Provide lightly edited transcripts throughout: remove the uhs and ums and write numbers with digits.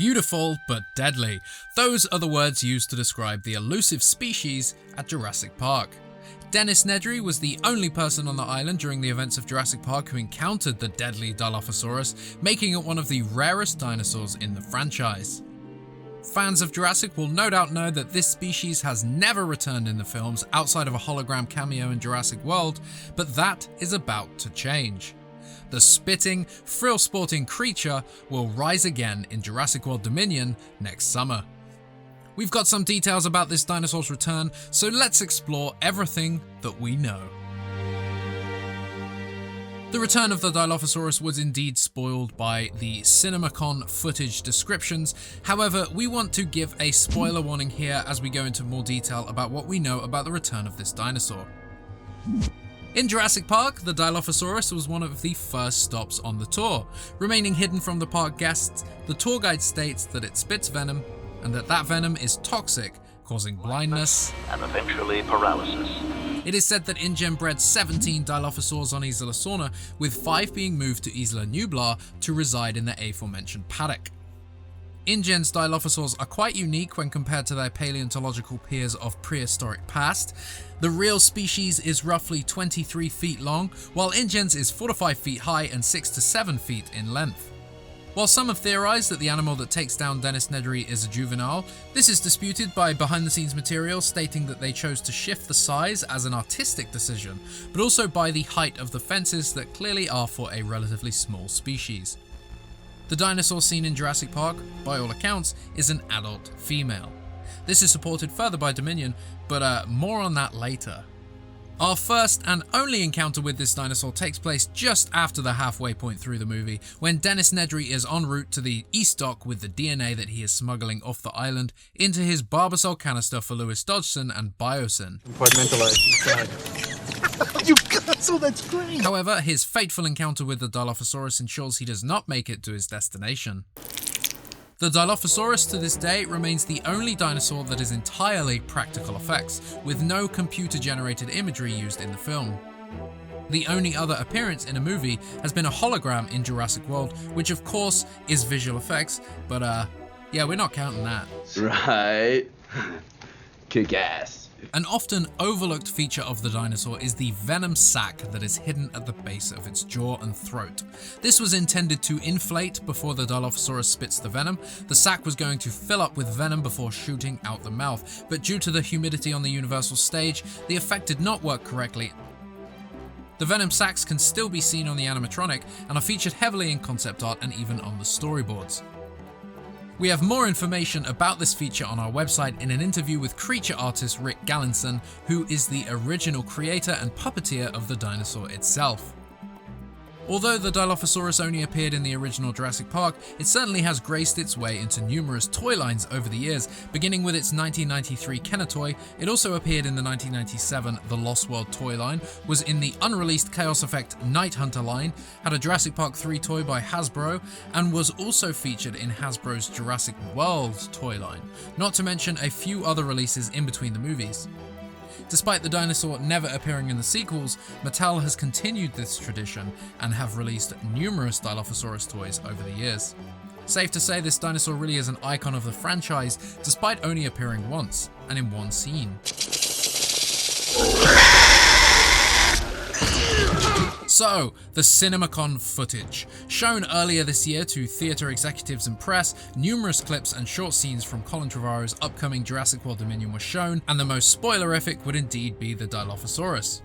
Beautiful but deadly. Those are the words used to describe the elusive species at Jurassic Park. Dennis Nedry was the only person on the island during the events of Jurassic Park who encountered the deadly Dilophosaurus, making it one of the rarest dinosaurs in the franchise. Fans of Jurassic will no doubt know that this species has never returned in the films outside of a hologram cameo in Jurassic World, but that is about to change. The spitting, frill-sporting creature will rise again in Jurassic World Dominion next summer. We've got some details about this dinosaur's return, so let's explore everything that we know. The return of the Dilophosaurus was indeed spoiled by the CinemaCon footage descriptions. However, we want to give a spoiler warning here as we go into more detail about what we know about the return of this dinosaur. In Jurassic Park, the Dilophosaurus was one of the first stops on the tour. Remaining hidden from the park guests, the tour guide states that it spits venom and that venom is toxic, causing blindness and eventually paralysis. It is said that InGen bred 17 Dilophosaurs on Isla Sorna, with 5 being moved to Isla Nublar to reside in the aforementioned paddock. InGen's Dilophosaurs are quite unique when compared to their paleontological peers of prehistoric past. The real species is roughly 23 feet long, while InGen's is 4 to 5 feet high and 6 to 7 feet in length. While some have theorized that the animal that takes down Dennis Nedry is a juvenile, this is disputed by behind-the-scenes material stating that they chose to shift the size as an artistic decision, but also by the height of the fences that clearly are for a relatively small species. The dinosaur seen in Jurassic Park, by all accounts, is an adult female. This is supported further by Dominion, but more on that later. Our first and only encounter with this dinosaur takes place just after the halfway point through the movie, when Dennis Nedry is en route to the East Dock with the DNA that he is smuggling off the island into his Barbasol canister for Lewis Dodgson and Biosyn. Compartmentalized. You so that's great. However, his fateful encounter with the Dilophosaurus ensures he does not make it to his destination. The Dilophosaurus to this day remains the only dinosaur that is entirely practical effects, with no computer-generated imagery used in the film. The only other appearance in a movie has been a hologram in Jurassic World, which of course is visual effects, but yeah, we're not counting that. Right. Kick ass. An often overlooked feature of the dinosaur is the venom sac that is hidden at the base of its jaw and throat. This was intended to inflate before the Dilophosaurus spits the venom. The sac was going to fill up with venom before shooting out the mouth, but due to the humidity on the Universal stage, the effect did not work correctly. The venom sacs can still be seen on the animatronic and are featured heavily in concept art and even on the storyboards. We have more information about this feature on our website in an interview with creature artist Rick GALINSON, who is the original creator and puppeteer of the dinosaur itself. Although the Dilophosaurus only appeared in the original Jurassic Park, it certainly has graced its way into numerous toy lines over the years. Beginning with its 1993 Kenner-toy, it also appeared in the 1997 The Lost World toy line, was in the unreleased Chaos Effect Night Hunter line, had a Jurassic Park 3 toy by Hasbro, and was also featured in Hasbro's Jurassic World toy line, not to mention a few other releases in between the movies. Despite the dinosaur never appearing in the sequels, Mattel has continued this tradition and have released numerous Dilophosaurus toys over the years. Safe to say this dinosaur really is an icon of the franchise, despite only appearing once, and in one scene. So, the CinemaCon footage. Shown earlier this year to theatre executives and press, numerous clips and short scenes from Colin Trevorrow's upcoming Jurassic World Dominion were shown, and the most spoilerific would indeed be the Dilophosaurus.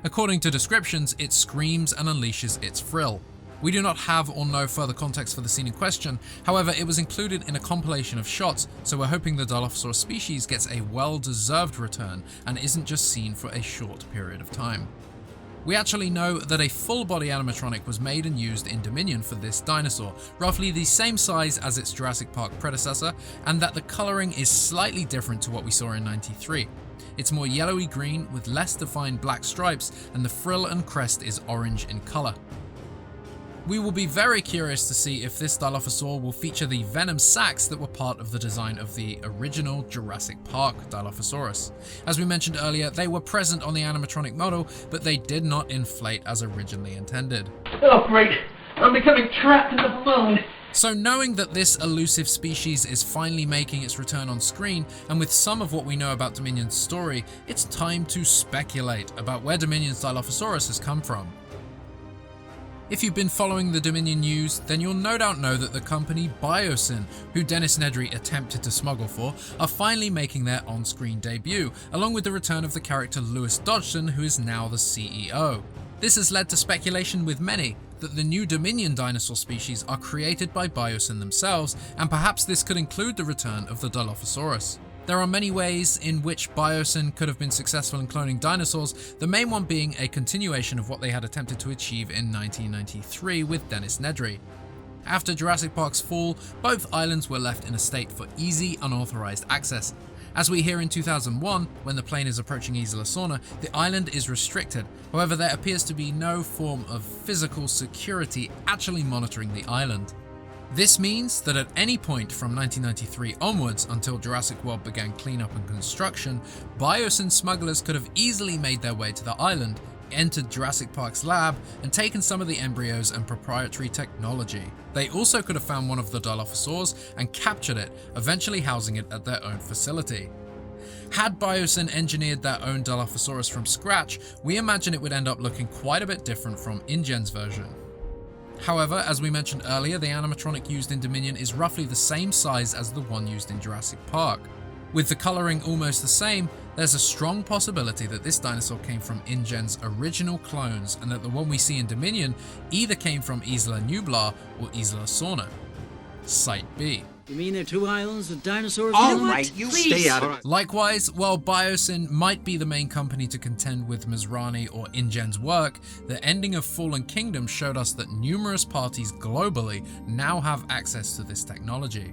According to descriptions, it screams and unleashes its frill. We do not have or know further context for the scene in question, however it was included in a compilation of shots, so we're hoping the Dilophosaurus species gets a well-deserved return and isn't just seen for a short period of time. We actually know that a full-body animatronic was made and used in Dominion for this dinosaur, roughly the same size as its Jurassic Park predecessor, and that the colouring is slightly different to what we saw in '93. It's more yellowy green with less defined black stripes, and the frill and crest is orange in colour. We will be very curious to see if this Dilophosaur will feature the venom sacs that were part of the design of the original Jurassic Park Dilophosaurus. As we mentioned earlier, they were present on the animatronic model, but they did not inflate as originally intended. Oh great, I'm becoming trapped in the phone. So knowing that this elusive species is finally making its return on screen, and with some of what we know about Dominion's story, it's time to speculate about where Dominion's Dilophosaurus has come from. If you've been following the Dominion news, then you'll no doubt know that the company Biosyn, who Dennis Nedry attempted to smuggle for, are finally making their on-screen debut, along with the return of the character Lewis Dodgson, who is now the CEO. This has led to speculation with many that the new Dominion dinosaur species are created by Biosyn themselves, and perhaps this could include the return of the Dilophosaurus. There are many ways in which Biosyn could have been successful in cloning dinosaurs, the main one being a continuation of what they had attempted to achieve in 1993 with Dennis Nedry. After Jurassic Park's fall, both islands were left in a state for easy, unauthorized access. As we hear in 2001, when the plane is approaching Isla Sorna, the island is restricted. However, there appears to be no form of physical security actually monitoring the island. This means that at any point from 1993 onwards until Jurassic World began cleanup and construction, Biosyn smugglers could have easily made their way to the island, entered Jurassic Park's lab, and taken some of the embryos and proprietary technology. They also could have found one of the Dilophosaurs and captured it, eventually housing it at their own facility. Had Biosyn engineered their own Dilophosaurus from scratch, we imagine it would end up looking quite a bit different from InGen's version. However, as we mentioned earlier, the animatronic used in Dominion is roughly the same size as the one used in Jurassic Park. With the colouring almost the same, there's a strong possibility that this dinosaur came from InGen's original clones, and that the one we see in Dominion either came from Isla Nublar or Isla Sorna. Site B. You mean there are two islands with dinosaurs? All in them? right, you stay out of it. Likewise, while Biosyn might be the main company to contend with Masrani or InGen's work, the ending of Fallen Kingdom showed us that numerous parties globally now have access to this technology.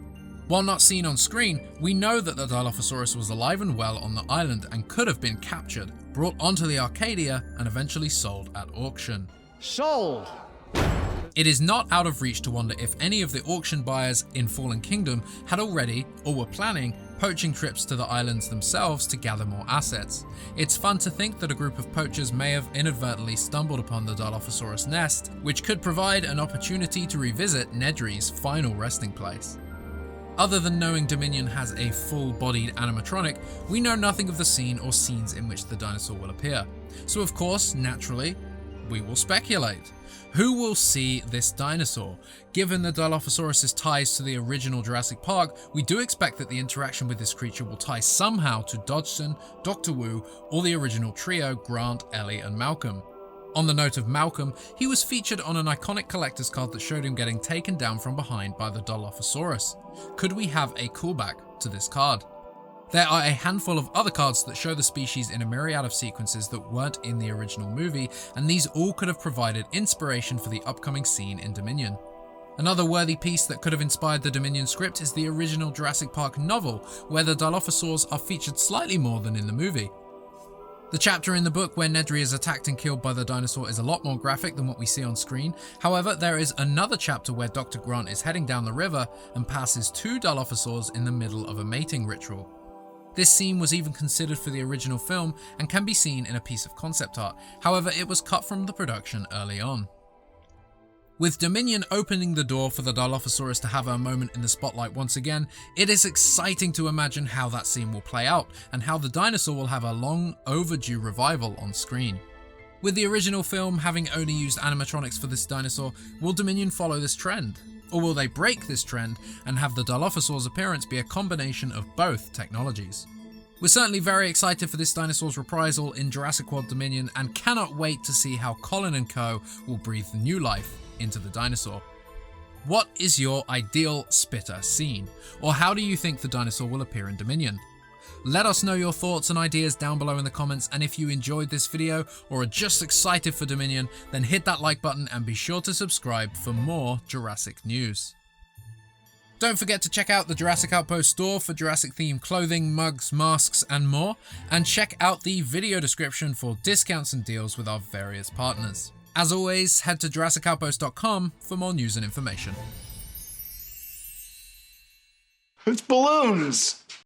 While not seen on screen, we know that the Dilophosaurus was alive and well on the island and could have been captured, brought onto the Arcadia, and eventually sold at auction. Sold. It is not out of reach to wonder if any of the auction buyers in Fallen Kingdom had already, or were planning, poaching trips to the islands themselves to gather more assets. It's fun to think that a group of poachers may have inadvertently stumbled upon the Dilophosaurus nest, which could provide an opportunity to revisit Nedry's final resting place. Other than knowing Dominion has a full-bodied animatronic, we know nothing of the scene or scenes in which the dinosaur will appear. So of course, naturally, we will speculate. Who will see this dinosaur? Given the Dilophosaurus' ties to the original Jurassic Park, we do expect that the interaction with this creature will tie somehow to Dodgson, Dr. Wu, or the original trio Grant, Ellie, and Malcolm. On the note of Malcolm, he was featured on an iconic collector's card that showed him getting taken down from behind by the Dilophosaurus. Could we have a callback to this card? There are a handful of other cards that show the species in a myriad of sequences that weren't in the original movie, and these all could have provided inspiration for the upcoming scene in Dominion. Another worthy piece that could have inspired the Dominion script is the original Jurassic Park novel, where the Dilophosaurs are featured slightly more than in the movie. The chapter in the book where Nedry is attacked and killed by the dinosaur is a lot more graphic than what we see on screen. However, there is another chapter where Dr. Grant is heading down the river and passes two Dilophosaurs in the middle of a mating ritual. This scene was even considered for the original film and can be seen in a piece of concept art. However, it was cut from the production early on. With Dominion opening the door for the Dilophosaurus to have a moment in the spotlight once again, it is exciting to imagine how that scene will play out and how the dinosaur will have a long overdue revival on screen. With the original film having only used animatronics for this dinosaur, will Dominion follow this trend? Or will they break this trend and have the Dilophosaur's appearance be a combination of both technologies? We're certainly very excited for this dinosaur's reprisal in Jurassic World Dominion and cannot wait to see how Colin and co will breathe new life into the dinosaur. What is your ideal spitter scene? Or how do you think the dinosaur will appear in Dominion? Let us know your thoughts and ideas down below in the comments, and if you enjoyed this video or are just excited for Dominion, then hit that like button and be sure to subscribe for more Jurassic news. Don't forget to check out the Jurassic Outpost store for Jurassic themed clothing, mugs, masks and more, and check out the video description for discounts and deals with our various partners. As always, head to JurassicOutpost.com for more news and information. It's balloons.